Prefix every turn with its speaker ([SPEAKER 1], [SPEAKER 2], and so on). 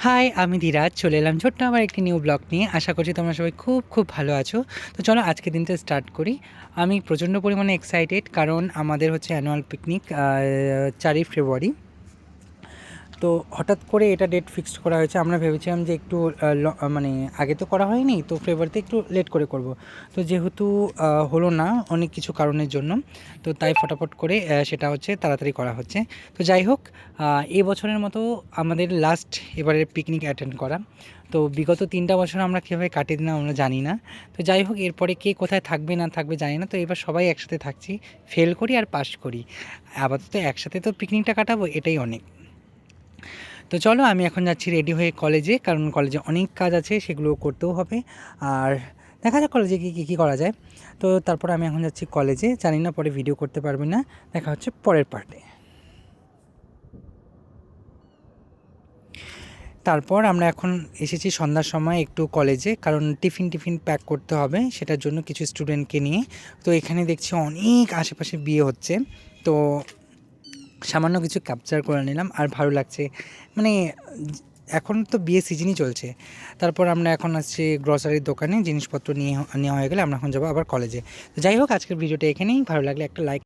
[SPEAKER 1] High, আমি ধীরাজ চলে এলাম ছোট্ট আমার একটি নিউ ব্লগ নিয়ে। আশা করছি তোমরা সবাই খুব ভালো আছো। তো চলো আজকের দিনটা স্টার্ট করি। আমি প্রচণ্ড পরিমাণে এক্সাইটেড, কারণ আমাদের হচ্ছে অ্যানুয়াল পিকনিক 4ই ফেব্রুয়ারি। তো হঠাৎ করে এটা ডেট ফিক্সড করা হয়েছে। আমরা ভেবেছিলাম যে একটু মানে আগে তো করা হয়নি, তো ফেব্রুয়ারিতে একটু লেট করে করব। তো যেহেতু হলো না অনেক কিছু কারণের জন্য, তো তাই ফটাফট করে সেটা হচ্ছে তাড়াতাড়ি করা হচ্ছে। তো যাই হোক, এ বছরের মতো আমাদের লাস্ট এবারের পিকনিক অ্যাটেন্ড করা। তো বিগত 3টা বছর আমরা কীভাবে কাটিয়ে দিলাম আমরা জানি না। তো যাই হোক, এরপরে কে কোথায় থাকবে না থাকবে জানি না। তো এবার সবাই একসাথে থাকছি, ফেল করি আর পাস করি, আপাতত একসাথে তো পিকনিকটা কাটাবো, এটাই অনেক। তো চলো আমি এখন যাচ্ছি রেডি হয়ে কলেজে, কারণ কলেজে অনেক কাজ আছে, সেগুলো করতেও হবে। আর দেখা যাক কলেজে কী করা যায়। তো তারপর আমি এখন যাচ্ছি কলেজে, জানি না পরে ভিডিও করতে পারবে না, দেখা হচ্ছে পরের পার্টে। তারপর আমরা এখন এসেছি সন্ধ্যার সময় একটু কলেজে, কারণ টিফিন প্যাক করতে হবে, সেটার জন্য কিছু স্টুডেন্টকে নিয়ে। তো এখানে দেখছি অনেক আশেপাশে বিয়ে হচ্ছে, তো সামান্য কিছু ক্যাপচার করে নিলাম। আর ভালো লাগছে, মানে এখন তো বিয়ে সিজনই চলছে। তারপর আমরা এখন আসছি গ্রসারির দোকানে, জিনিসপত্র নিয়ে নেওয়া হয়ে গেলে আমরা এখন যাবো আবার কলেজে। তো যাই হোক, আজকের ভিডিওটা এখানেই। ভালো লাগলে একটা লাইক